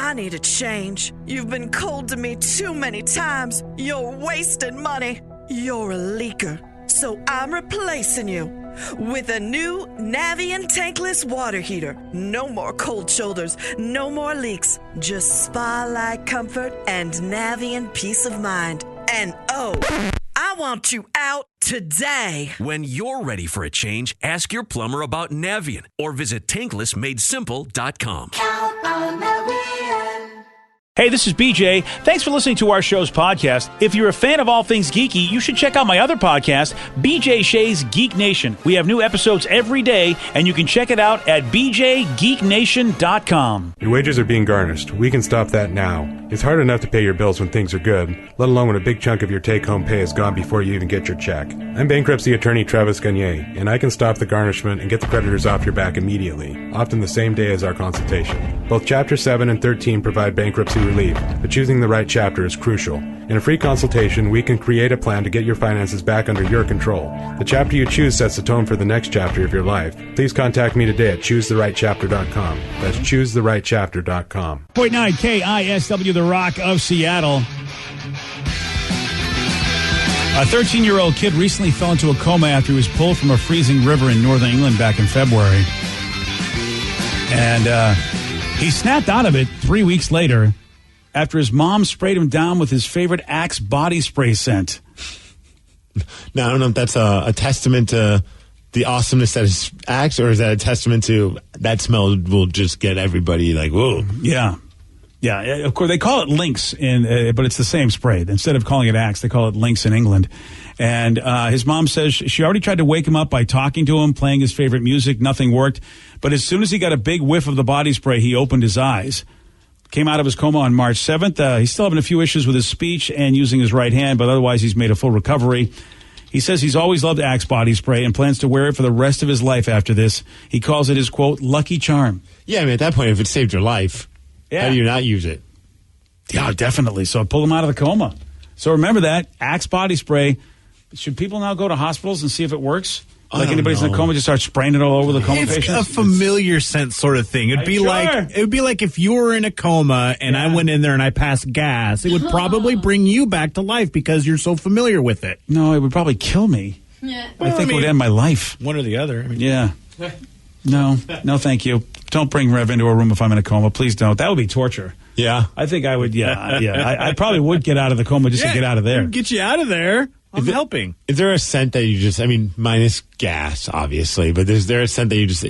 I need a change. You've been cold to me too many times. You're wasting money. You're a leaker. So I'm replacing you with a new Navien tankless water heater. No more cold shoulders, no more leaks. Just spa-like comfort and Navien peace of mind. And oh, I want you out today. When you're ready for a change, ask your plumber about Navien or visit tanklessmadesimple.com. Count on Navien. Hey, this is BJ. Thanks for listening to our show's podcast. If you're a fan of all things geeky, you should check out my other podcast, BJ Shea's Geek Nation. We have new episodes every day, and you can check it out at bjgeeknation.com. Your wages are being garnished. We can stop that now. It's hard enough to pay your bills when things are good, let alone when a big chunk of your take-home pay is gone before you even get your check. I'm bankruptcy attorney Travis Gagne, and I can stop the garnishment and get the creditors off your back immediately, often the same day as our consultation. Both Chapter 7 and 13 provide bankruptcy relief, but choosing the right chapter is crucial. In a free consultation, we can create a plan to get your finances back under your control. The chapter you choose sets the tone for the next chapter of your life. Please contact me today at choosetherightchapter.com. That's choosetherightchapter.com. 0.9 KISW, The Rock of Seattle. A 13-year-old kid recently fell into a coma after he was pulled from a freezing river in northern England back in February. And he snapped out of it 3 weeks later after his mom sprayed him down with his favorite Axe body spray scent. Now, I don't know if that's a testament to the awesomeness that is Axe, or is that a testament to that smell will just get everybody like, whoa. Yeah. Yeah, of course, they call it Lynx, but it's the same spray. Instead of calling it Axe, they call it Lynx in England. And his mom says she already tried to wake him up by talking to him, playing his favorite music. Nothing worked. But as soon as he got a big whiff of the body spray, he opened his eyes. Came out of his coma on March 7th. He's still having a few issues with his speech and using his right hand, but otherwise he's made a full recovery. He says he's always loved Axe body spray and plans to wear it for the rest of his life after this. He calls it his, quote, lucky charm. Yeah, I mean, at that point, if it saved your life, how do you not use it? Yeah, definitely. So pull him out of the coma. So remember that, Axe body spray. Should people now go to hospitals and see if it works? Like anybody's in a coma, just start spraying it all over the coma patients? It's a familiar sense sort of thing. It'd be like if you were in a coma and I went in there and I passed gas, it would probably bring you back to life because you're so familiar with it. No, it would probably kill me. Yeah. I think it would end my life. One or the other. I mean, yeah. No, thank you. Don't bring Rev into a room if I'm in a coma. Please don't. That would be torture. Yeah. I think I would, I probably would get out of the coma just to get out of there. Get you out of there. I'm helping. Is there a scent that you just, I mean, minus gas, obviously, but is there a scent that you just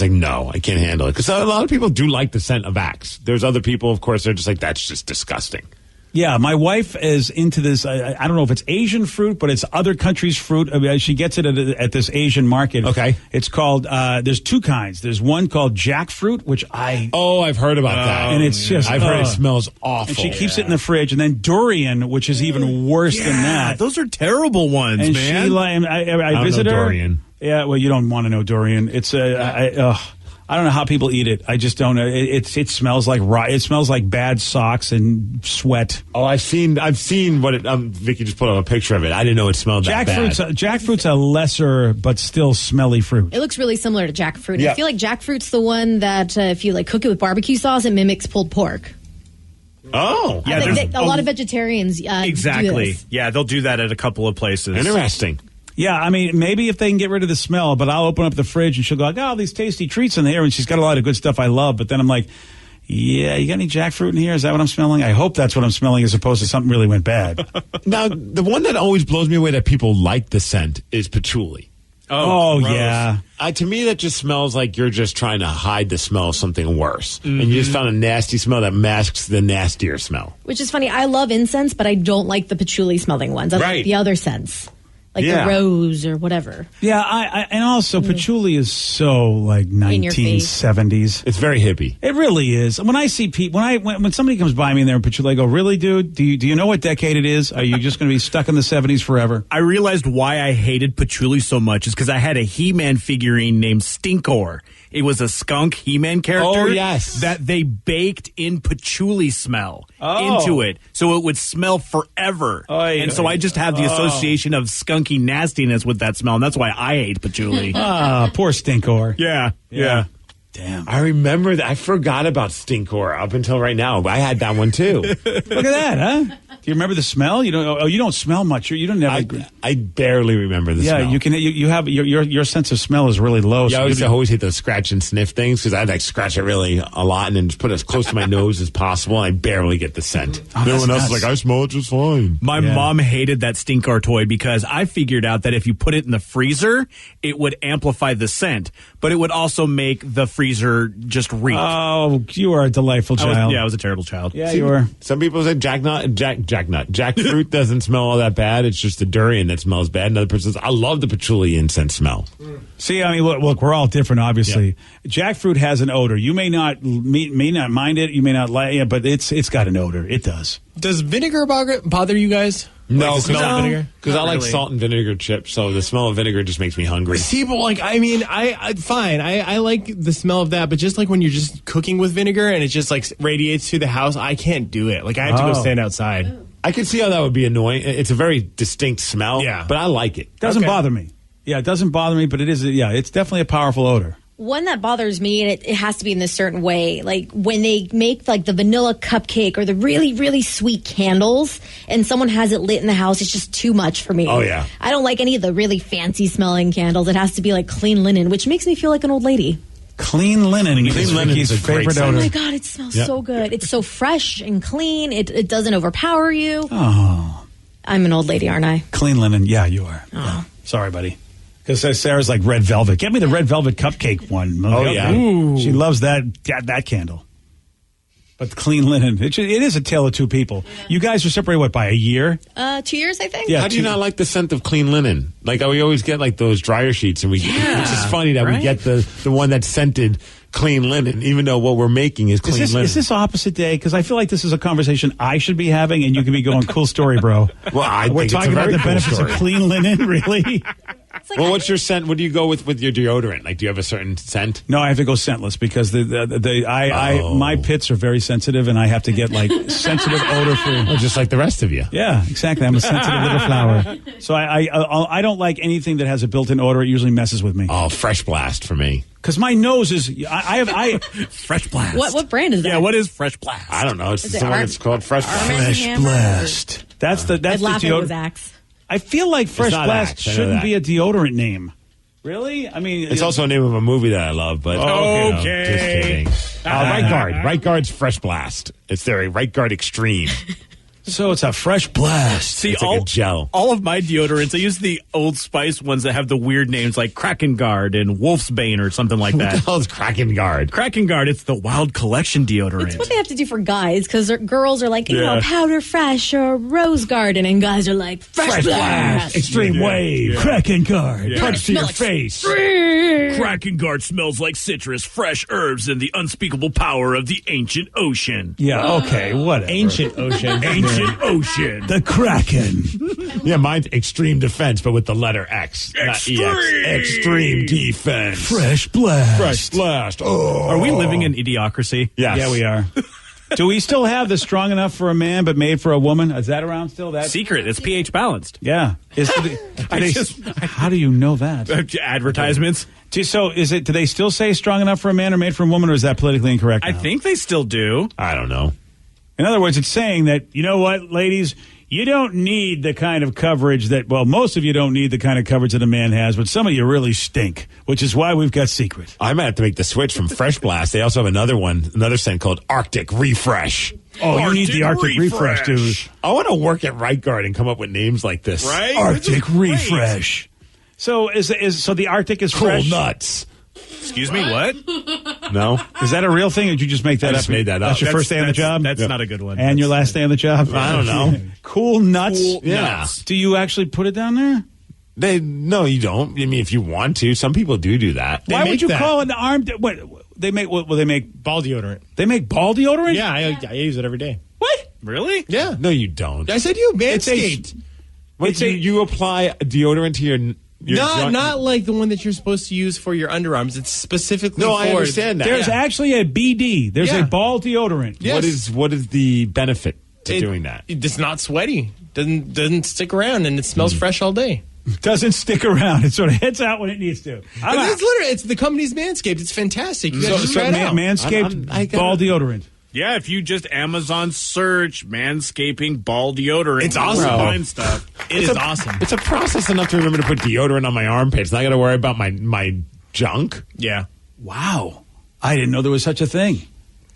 like, no, I can't handle it? Because a lot of people do like the scent of Axe. There's other people, of course, they're just like, that's just disgusting. Yeah, my wife is into this. I don't know if it's Asian fruit, but it's other countries' fruit. I mean, she gets it at this Asian market. Okay. It's called, there's two kinds. There's one called jackfruit, which I've heard about that. And it's just, I've heard it smells awful. And she keeps it in the fridge. And then durian, which is even worse than that. Those are terrible ones, and man. I visit her. Durian. Yeah, well, you don't want to know durian. It's I don't know how people eat it. I just don't know. It smells like it smells like bad socks and sweat. Oh, I've seen what it. Vicky just put up a picture of it. I didn't know it smelled that bad. Jackfruit's a lesser but still smelly fruit. It looks really similar to jackfruit. Yeah. I feel like jackfruit's the one that if you cook it with barbecue sauce, it mimics pulled pork. Oh, yeah. A lot of vegetarians exactly. do this. Yeah, they'll do that at a couple of places. Interesting. Yeah, I mean, maybe if they can get rid of the smell, but I'll open up the fridge and she'll go, I got all these tasty treats in there, and she's got a lot of good stuff I love, but then I'm like, yeah, you got any jackfruit in here? Is that what I'm smelling? I hope that's what I'm smelling as opposed to something really went bad. Now, the one that always blows me away that people like the scent is patchouli. Oh yeah. To me, that just smells like you're just trying to hide the smell of something worse. Mm-hmm. And you just found a nasty smell that masks the nastier smell. Which is funny. I love incense, but I don't like the patchouli smelling ones. I like the other scents. Like the rose or whatever. Yeah, and also patchouli is so like 1970s. It's very hippie. It really is. When I see people, when somebody comes by me and they're in patchouli, I go, really, dude? Do you know what decade it is? Are you just going to be stuck in the 70s forever? I realized why I hated patchouli so much is because I had a He-Man figurine named Stinkor. It was a skunk He-Man character. Oh, yes. That they baked in patchouli smell into it. So it would smell forever. So I just have the association of skunky nastiness with that smell. And that's why I hate patchouli. Poor Stinkor. Yeah. Damn. I remember that. I forgot about Stinkor up until right now. I had that one too. Look at that, huh? Do you remember the smell? You don't. Oh, you don't smell much. You don't never. I barely remember the smell. Yeah, you can. You have your sense of smell is really low. Yeah, so I always hate those scratch and sniff things because I'd like scratch it really a lot and then just put it as close to my nose as possible. And I barely get the scent. Everyone else is like, I smell it just fine. My mom hated that Stinkor toy because I figured out that if you put it in the freezer, it would amplify the scent, but it would also make the freezer just reek. Oh, you are a delightful child. I was a terrible child. Yeah, you were. Some people say jackfruit doesn't smell all that bad. It's just the durian that smells bad. Another person says, I love the patchouli incense smell. See, I mean, look, we're all different, obviously. Yeah. Jackfruit has an odor. You may not mind it. You may not like it, but it's got an odor. It does. Does vinegar bother you guys? No, vinegar? Because I like salt and vinegar chips, so the smell of vinegar just makes me hungry. See, but I like the smell of that, but just like when you're just cooking with vinegar and it just like radiates through the house, I can't do it. Like I have to go stand outside. I can see how that would be annoying. It's a very distinct smell, but I like it. Doesn't bother me. Yeah, it doesn't bother me, but it is. Yeah, it's definitely a powerful odor. One that bothers me, and it has to be in a certain way, like when they make like the vanilla cupcake or the really, really sweet candles, and someone has it lit in the house, it's just too much for me. Oh, yeah. I don't like any of the really fancy smelling candles. It has to be like clean linen, which makes me feel like an old lady. Clean linen. Clean linen is a great favorite odor. Oh my God, it smells so good. It's so fresh and clean. It doesn't overpower you. Oh. I'm an old lady, aren't I? Clean linen. Yeah, you are. Oh. Yeah. Sorry, buddy. Because Sarah's like red velvet. Get me the red velvet cupcake one. Oh, yeah. Ooh. She loves that candle. But clean linen. It is a tale of two people. Yeah. You guys are separated, what, by a year? 2 years, I think. Yeah, how do you not like the scent of clean linen? Like, we always get like those dryer sheets, and which is funny that we get the one that's scented clean linen, even though what we're making is clean linen. Is this opposite day? Because I feel like this is a conversation I should be having, and you can be going, cool story, bro. Well, we're talking about the benefits of clean linen, really? Like well, what's your scent? What do you go with your deodorant? Like, do you have a certain scent? No, I have to go scentless because my pits are very sensitive, and I have to get like sensitive odor for just like the rest of you. Yeah, exactly. I'm a sensitive little flower, so I don't like anything that has a built-in odor. It usually messes with me. Oh, Fresh Blast for me. Because my nose is, I have Fresh Blast. What brand is that? Yeah, what is Fresh Blast? I don't know. It's the one that's called Fresh Blast. Fresh Blast. That's the deodorant. I feel like Fresh Blast shouldn't be a deodorant name. Really? I mean, it's also a name of a movie that I love. But okay, just kidding. Right Guard. Right Guard's Fresh Blast. It's their Right Guard Extreme. So it's a Fresh Blast. See, it's like a gel. All of my deodorants, I use the Old Spice ones that have the weird names like Kraken Guard and Wolf's Bane or something like that. What the hell is Kraken Guard? Kraken Guard, it's the Wild Collection deodorant. It's what they have to do for guys because girls are like, Powder Fresh or Rose Garden, and guys are like, Fresh Blast. Extreme Wave. Kraken Guard. Punch to your face. Kraken Guard smells like citrus, fresh herbs, and the unspeakable power of the ancient ocean. Yeah, okay, whatever. Ancient ocean. Ocean. The Kraken. Yeah, mine's Extreme Defense, but with the letter X, not EX. Extreme Defense. Fresh Blast. Fresh Blast. Oh. Are we living in idiocracy? Yes. Yeah, we are. Do we still have the strong enough for a man but made for a woman? Is that around still? That secret. It's pH balanced. Yeah. How do you know that? Advertisements. So do they still say strong enough for a man or made for a woman, or is that politically incorrect now? I think they still do. I don't know. In other words, it's saying that, you know what, ladies, you don't need the kind of coverage that, well, most of you don't need the kind of coverage that a man has, but some of you really stink, which is why we've got Secret. I might have to make the switch from Fresh Blast. They also have another scent called Arctic Refresh. Oh, you need the Arctic Refresh, dude. I want to work at Right Guard and come up with names like this. Right? Arctic Refresh. So so the Arctic is fresh? Cool nuts. Excuse me, what? No. Is that a real thing, or did you just make that up? I just made that up. That's your first day on the job? That's not a good one. And your last day on the job? I don't know. Cool nuts? Yeah. Do you actually put it down there? No, you don't. I mean, if you want to. Some people do that. Why would you call it an arm? What they make? What will they make? Ball deodorant. They make ball deodorant? Yeah, I use it every day. What? Really? Yeah. No, you don't. I said you, Manscaped. You apply deodorant to your not like the one that you're supposed to use for your underarms. It's specifically I understand that. There's actually a BD. There's a ball deodorant. Yes. What is the benefit to doing that? It's not sweaty. Doesn't stick around, and it smells fresh all day. Doesn't stick around. It sort of hits out when it needs to. But it's literally, it's the company's Manscaped. It's fantastic. You guys just try it out. Manscaped ball deodorant. Yeah, if you just Amazon search manscaping ball deodorant, It's awesome. you'll find stuff. It is awesome. It's a process enough to remember to put deodorant on my armpits. Not got to worry about my junk. Yeah. Wow. I didn't know there was such a thing.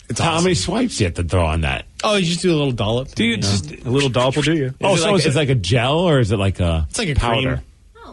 It's How awesome. many swipes do you have to throw on that? Oh, you just do a little dollop. Do you just A little dollop will do you. It's like a gel or is it like a It's like a powder? cream.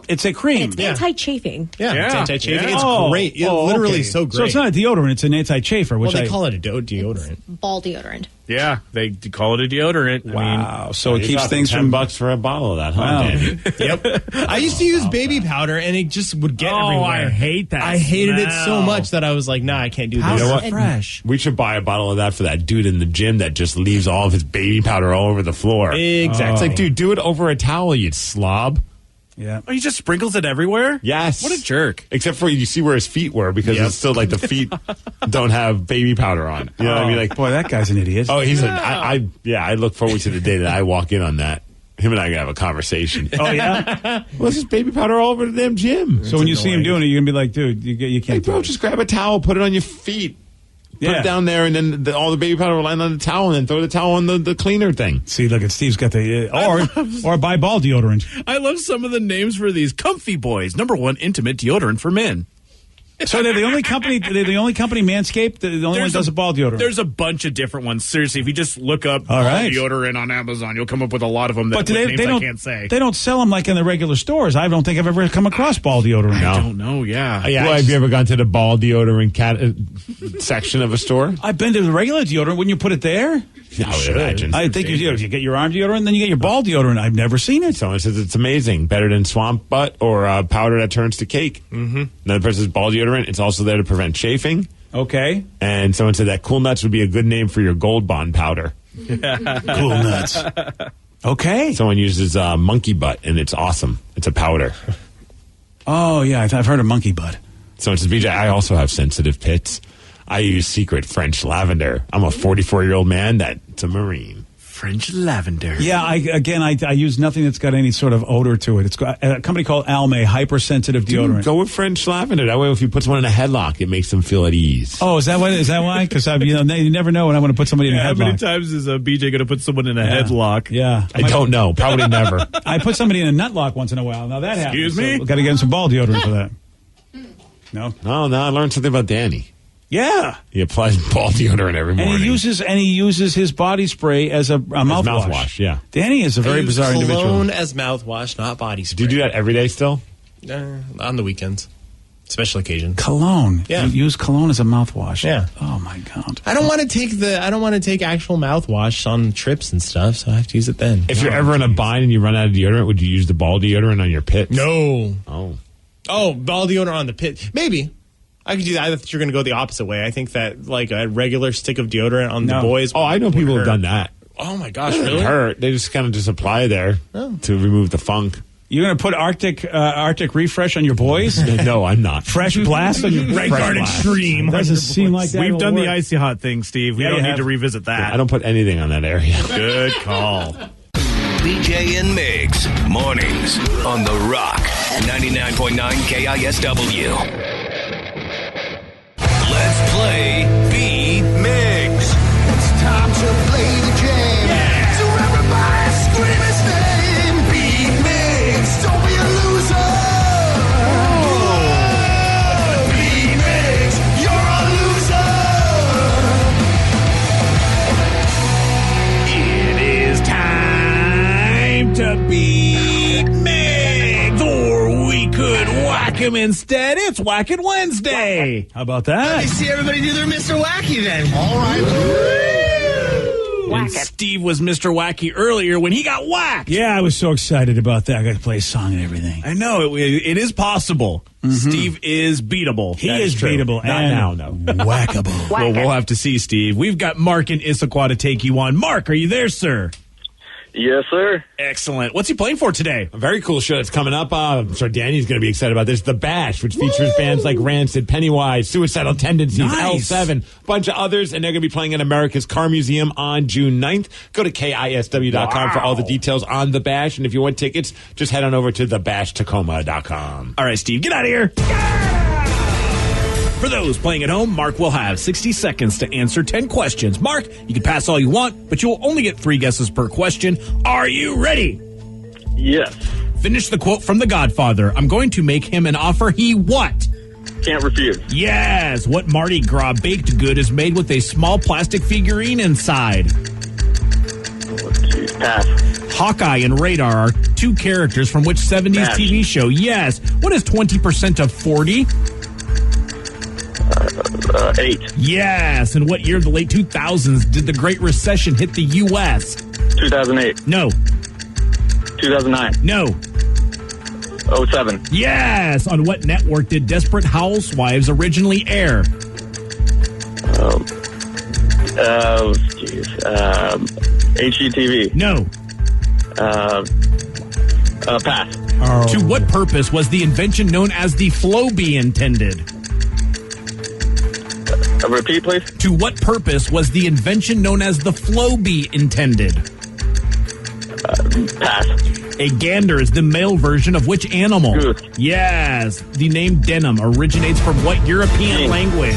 It's a cream. It's anti-chafing. Yeah, it's Yeah. anti-chafing. Yeah. It's great. It's literally okay. so great. So it's not a deodorant, it's an anti-chafer, well, which they call it a deodorant. Ball deodorant. Yeah, they call it a deodorant. Wow. So it You're keeps talking things from... $10 for a bottle of that, huh, Wow. Danny? Yep. I used to use baby powder, and it just would get everywhere. I hate that I hated it so smell. much that I was like, nah, I can't do How's this. You know what? fresh? We should buy a bottle of that for that dude in the gym that just leaves all of his baby powder all over the floor. Exactly. It's like, dude, do it over a towel, you slob. Yeah. Oh, he just sprinkles it everywhere? Yes. What a jerk. Except for you see where his feet were because it's still like the feet don't have baby powder on. You know what I mean? Like, Boy, that guy's an idiot. oh, he's I look forward to the day that I walk in on that. Him and I can have a conversation. Oh, yeah? Well, it's just baby powder all over the damn gym. So when you see him doing it, you're going to be like, dude, you can't Like, do bro, it. just grab a towel, put it on your feet. Put Yeah. it down there, and then all the baby powder will land on the towel, and then throw the towel on the cleaner thing. See, look at Steve's got the... or buy ball deodorant. I love some of the names for these. Comfy Boys, #1 intimate deodorant for men. So they're the only company. They're the only company, Manscaped. The only one that does a ball deodorant. There's a bunch of different ones. Seriously, if you just look up All ball right. deodorant on Amazon, you'll come up with a lot of them that but with they names I don't. can't say. They don't sell them like in the regular stores. I don't think I've ever come across ball deodorant. No. I don't know, yeah. Well, have you ever gone to the ball deodorant section of a store? I've been to the regular deodorant. Wouldn't you put it there? I would imagine. I think you get your arm deodorant, then you get your ball deodorant. I've never seen it. Someone says it's amazing, better than swamp butt or powder that turns to cake. Mm-hmm. Another person says ball deodorant. It's also there to prevent chafing. Okay. And someone said that Cool Nuts would be a good name for your Gold Bond powder. Cool nuts. Okay. Someone uses monkey butt, and it's awesome. It's a powder. Oh yeah, I've heard of monkey butt. Someone says, BJ, I also have sensitive pits. I use Secret French Lavender. I'm a 44-year-old man that's a Marine. French lavender. Yeah, I use nothing that's got any sort of odor to it. It's got a company called Almay, hypersensitive deodorant. Dude, go with French Lavender. That way, if you put someone in a headlock, it makes them feel at ease. Oh, is that why? Because you never know when I want to put somebody in a How many headlock. times is BJ going to put someone in a headlock? Yeah, I don't know. Probably never. I put somebody in a nutlock once in a while. Now that happens. Excuse me? So got to get him some ball deodorant for that. No. No, I learned something about Danny. Yeah, He applies ball deodorant every morning. and he uses his body spray as a mouthwash. mouthwash, yeah. Danny is a very bizarre individual. Cologne as mouthwash, not body spray. Do you do that every day still? On the weekends. Special occasions. Cologne. Yeah. You use cologne as a mouthwash. Yeah. Oh my God. I don't want to take actual mouthwash on trips and stuff, so I have to use it then. If you're ever in a bind and you run out of deodorant, would you use the ball deodorant on your pits? No. Oh. Ball deodorant on the pit. Maybe. I could do that. I thought you were going to go the opposite way. I think that like a regular stick of deodorant on the boys. Oh, I know people would have hurt. done that. Oh my gosh, It really? doesn't hurt. They just kind of just apply there to remove the funk. You're going to put Arctic Refresh on your boys? No, I'm not. Fresh Blast on your Rank Guard Extreme. Doesn't seem like that. We've done will the work. icy hot thing, Steve. We Yeah, don't you need have. to revisit that. I don't put anything on that area. Good call. BJ and Migs, mornings on The Rock, 99.9 KISW. Let's play B Migs. It's time to play the game. Yeah. So everybody scream his name. Beat Migs, don't be a loser. Beat Migs, you're a loser. It is time to beat Migs, or we could whack him instead. It's Whacking Wednesday. How about that? I see everybody do their Mr. Wacky then. All right. And Steve was Mr. Wacky earlier when he got whacked. Yeah, I was so excited about that. I got to play a song and everything. I know it is possible. Steve is beatable. He That is true. beatable. Not and now, no. Whackable. Well, we'll have to see, Steve. We've got Mark in Issaquah to take you on. Mark, are you there, sir? Yes, sir. Excellent. What's he playing for today? A very cool show that's coming up. I'm sure Danny's going to be excited about this. The Bash, which features bands like Rancid, Pennywise, Suicidal Tendencies, Nice. L7, a bunch of others, and they're going to be playing at America's Car Museum on June 9th. Go to KISW.com for all the details on The Bash, and if you want tickets, just head on over to thebashtacoma.com. All right, Steve, get out of here. For those playing at home, Mark will have 60 seconds to answer 10 questions. Mark, you can pass all you want, but you will only get 3 guesses per question. Are you ready? Yes. Finish the quote from The Godfather. I'm going to make him an offer he what? Can't refuse. Yes. What Mardi Gras baked good is made with a small plastic figurine inside? Pass. Hawkeye and Radar are 2 characters from which 70s Pass. TV show? Yes. What is 20% of 40? 8. Yes. In what year of the late 2000s did the Great Recession hit the U.S.? 2008. No. 2009. No. 07. Yes. On what network did Desperate Housewives originally air? HGTV. No. Pass. To what purpose was the invention known as the flow bee intended? Repeat, please. To what purpose was the invention known as the flow bee intended? Pass. A gander is the male version of which animal? Goose. Yes. The name denim originates from what European King. language?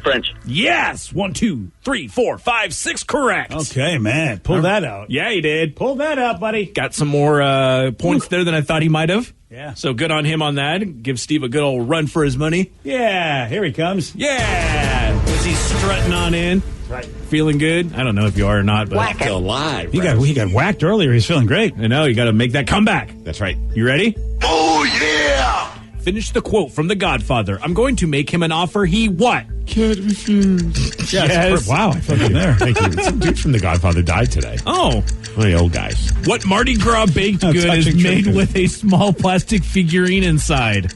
French. Yes. 1, 2, 3, 4, 5, 6. Correct. Okay, man. Pull that out. Yeah, he did. Pull that out, buddy. Got some more points there than I thought he might have. Yeah. So good on him on that. Give Steve a good old run for his money. Yeah, here he comes. Yeah. Was he strutting on in? Right. Feeling good? I don't know if you are or not, but Still alive. He got whacked earlier. He's feeling great. I know you got to make that comeback. That's right. You ready? Oh, yeah! Finish the quote from The Godfather. I'm going to make him an offer he what? Can't refuse. Yes. Wow, I felt it there. Thank you. Some dude from The Godfather died today. Oh. One of the old guys. What Mardi Gras baked Oh, good is touching made tribute. with a small plastic figurine inside?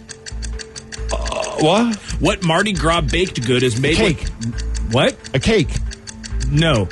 What? What Mardi Gras baked good is made Cake. with... What? A cake. No.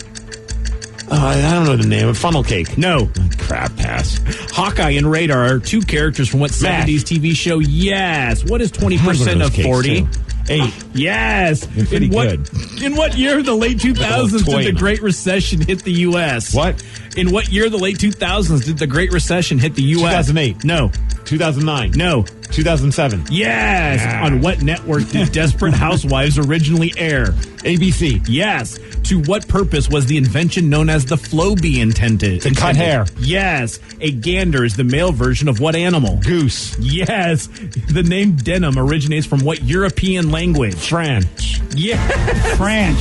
I don't know the name. A funnel cake. No. Crap, pass. Hawkeye and Radar are 2 characters from what 70s TV show? Yes. What is 20% of 40? 8. Yes. You're pretty good. In what year of the late 2000s did the Great Recession hit the U.S.? What? In what year of the late 2000s did the Great Recession hit the U.S.? 2008. No. 2009. No. 2007. Yes. Yeah. On what network did Desperate Housewives originally air? ABC. Yes. To what purpose was the invention known as the flow bee intended? To cut hair. Yes. A gander is the male version of what animal? Goose. Yes. The name denim originates from what European language? French. Yeah. French.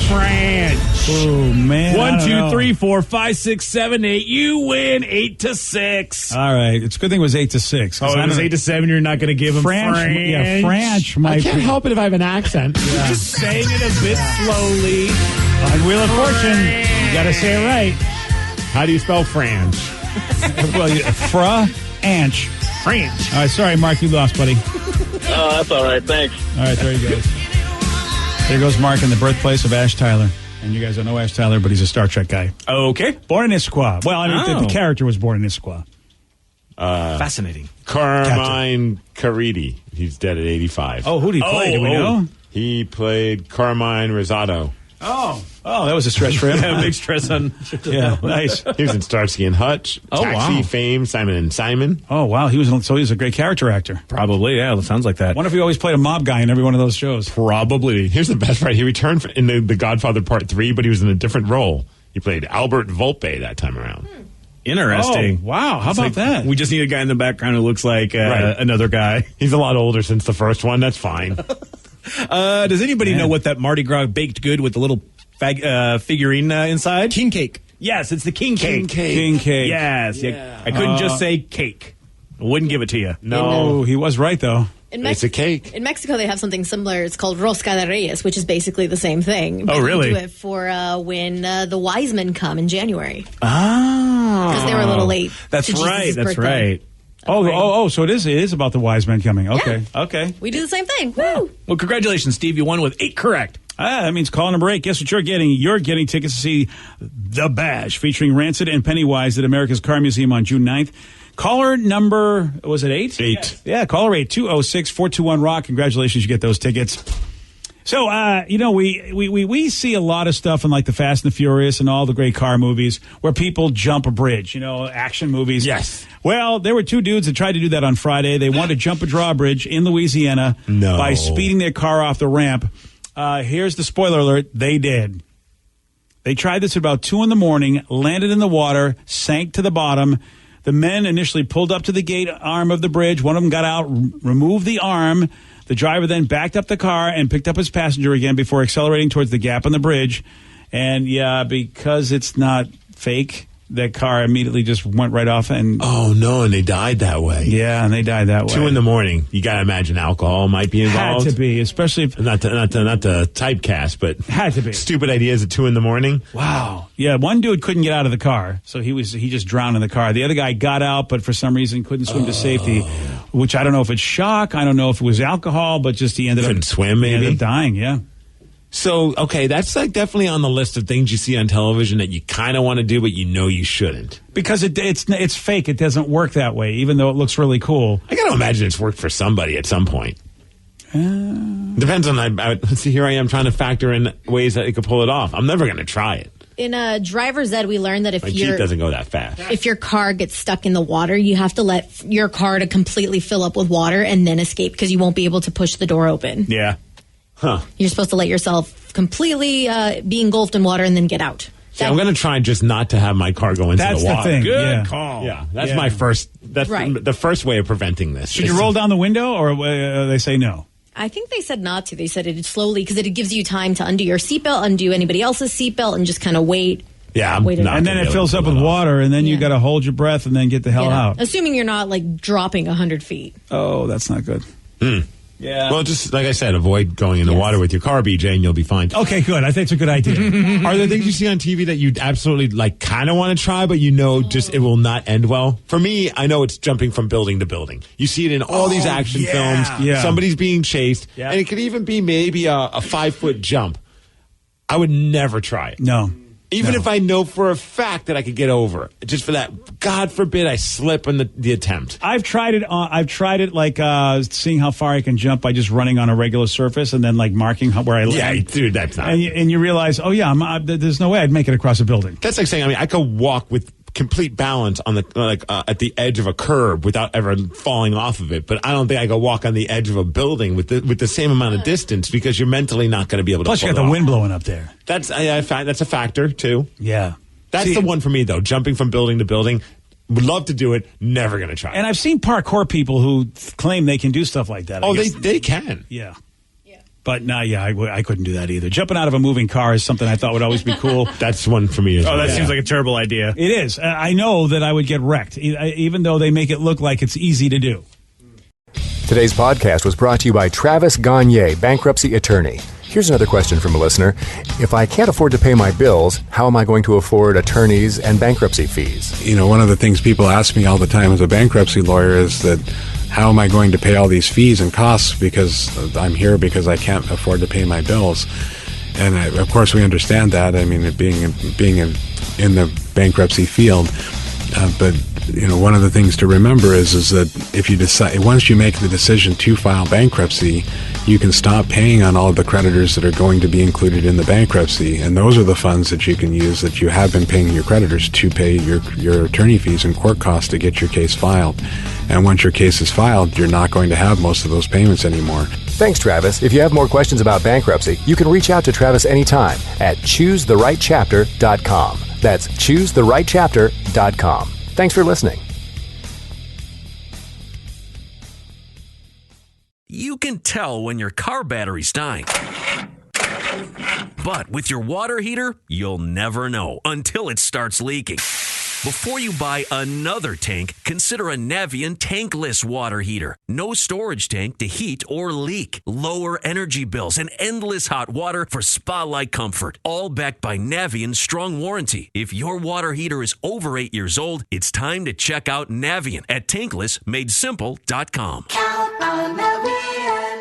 Oh, man. 1, I don't 2, know. 3, 4, 5, 6, 7, 8. You win 8-6. All right. It's a good thing it was 8-6. Oh, it was 8-7. You're not going to give him French. French. Yeah, French. I can't help it if I have an accent. You're just saying it a bit slowly. On Wheel of Fortune, you got to say it right. How do you spell French? Well, French. French. All right, sorry, Mark, you lost, buddy. Oh, that's all right. Thanks. All right, there he goes. There goes Mark in the birthplace of Ash Tyler. And you guys don't know Ash Tyler, but he's a Star Trek guy. Okay. Born in Issaquah. Well, I mean, the character was born in Issaquah. Fascinating. Carmine Caridi. He's dead at 85. Oh, who did he play? Do we know? He played Carmine Rosado. Oh, that was a stretch for him. Yeah, big stress on. Yeah, nice. He was in Starsky and Hutch. Oh, Taxi wow. fame, Simon and Simon. Oh, wow. He was a great character actor. Probably, yeah. It sounds like that. Wonder if he always played a mob guy in every one of those shows. Probably. Here's the best part. He returned in the Godfather Part 3, but he was in a different role. He played Albert Volpe that time around. Interesting. Oh, wow. How about that? We just need a guy in the background who looks like another guy. He's a lot older since the first one. That's fine. Does anybody know what that Mardi Gras baked good with the little figurine inside? King cake. Yes, it's the king cake. King cake. Yes. Yeah. I couldn't just say cake. I wouldn't give it to you. No, he was right, though. It's a cake. In Mexico, they have something similar. It's called Rosca de Reyes, which is basically the same thing. Oh, really? They do it for when the wise men come in January. Oh. Because they were a little late. That's to right. Jesus' That's birthday. right. Oh, so it is about the wise men coming. Okay. Yeah. Okay. We do the same thing. Woo! Well, congratulations, Steve. You won with 8 correct. That means calling a break. Guess what you're getting? You're getting tickets to see The Bash featuring Rancid and Pennywise at America's Car Museum on June 9th. Caller number, was it 8? 8. Yeah, caller 8, 206-421-ROCK. Congratulations, you get those tickets. So, we see a lot of stuff in like the Fast and the Furious and all the great car movies where people jump a bridge, action movies. Yes. Well, there were 2 dudes that tried to do that on Friday. They wanted to jump a drawbridge in Louisiana by speeding their car off the ramp. Here's the spoiler alert. They did. They tried this at about 2 a.m, landed in the water, sank to the bottom. The men initially pulled up to the gate arm of the bridge. One of them got out, removed the arm. The driver then backed up the car and picked up his passenger again before accelerating towards the gap on the bridge. And, because it's not fake, that car immediately just went right off. And oh, no, and they died that way. Yeah, and they died that way. 2 a.m. You got to imagine alcohol might be involved. Had to be, especially if... Not to typecast, but... Had to be. Stupid ideas at 2 a.m. Wow. Yeah, one dude couldn't get out of the car, so he just drowned in the car. The other guy got out, but for some reason couldn't swim to safety, which I don't know if it's shock, I don't know if it was alcohol, but just he ended Couldn't swim, maybe? He ended up dying, yeah. So, okay, that's like definitely on the list of things you see on television that you kind of want to do, but you shouldn't. Because it's fake. It doesn't work that way, even though it looks really cool. I got to imagine it's worked for somebody at some point. Depends on, see, here I am trying to factor in ways that it could pull it off. I'm never going to try it. In driver's ed, we learned that My Jeep doesn't go that fast. If your car gets stuck in the water, you have to let your car to completely fill up with water and then escape because you won't be able to push the door open. Yeah. Huh. You're supposed to let yourself completely be engulfed in water and then get out. See, I'm going to try just not to have my car go into the water. That's the thing. Good call. Yeah, that's my first. That's right. The first way of preventing this. Should you roll down the window, or they say no? I think they said not to. They said it slowly because it gives you time to undo your seatbelt, undo anybody else's seatbelt, and just kind of wait. Yeah, and then it fills up with water, and then you got to hold your breath and then get the hell out. Assuming you're not like dropping 100 feet. Oh, that's not good. Yeah. Well, just like I said, avoid going in the water with your car, BJ, and you'll be fine. Okay, good. I think it's a good idea. Are there things you see on TV that you absolutely kind of want to try, but just it will not end well? For me, I know it's jumping from building to building. You see it in all these action films. Yeah. Somebody's being chased, and it could even be maybe a 5-foot jump. I would never try it. No. Even if I know for a fact that I could get over it, just for that, God forbid I slip in the attempt. I've tried it. I've tried it like seeing how far I can jump by just running on a regular surface and then like marking where I land. Yeah, dude, that's not. And you realize, there's no way I'd make it across a building. That's like saying, I could walk with complete balance on the at the edge of a curb without ever falling off of it, but I don't think I could walk on the edge of a building with the same amount of distance because you're mentally not going to be able to. Plus, you got the wind blowing up there. That's that's a factor too. Yeah, that's the one for me though. Jumping from building to building, would love to do it. Never going to try. And I've seen parkour people who claim they can do stuff like that. Oh, they can. Yeah. But I couldn't do that either. Jumping out of a moving car is something I thought would always be cool. That's one for me as well. Oh, that seems like a terrible idea. It is. I know that I would get wrecked, even though they make it look like it's easy to do. Today's podcast was brought to you by Travis Gagne, bankruptcy attorney. Here's another question from a listener. If I can't afford to pay my bills, how am I going to afford attorneys and bankruptcy fees? One of the things people ask me all the time as a bankruptcy lawyer is that how am I going to pay all these fees and costs because I'm here because I can't afford to pay my bills? And of course we understand that. I mean, being in the bankruptcy field, but one of the things to remember is that if you decide, once you make the decision to file bankruptcy, you can stop paying on all of the creditors that are going to be included in the bankruptcy, and those are the funds that you can use that you have been paying your creditors to pay your attorney fees and court costs to get your case filed. And once your case is filed, you're not going to have most of those payments anymore. Thanks, Travis. If you have more questions about bankruptcy, you can reach out to Travis anytime at ChooseTheRightChapter.com. That's ChooseTheRightChapter.com. Thanks for listening. You can tell when your car battery's dying. But with your water heater, you'll never know until it starts leaking. Before you buy another tank, consider a Navien tankless water heater. No storage tank to heat or leak. Lower energy bills and endless hot water for spa-like comfort. All backed by Navien's strong warranty. If your water heater is over 8 years old, it's time to check out Navien at tanklessmadesimple.com. Count on Navien.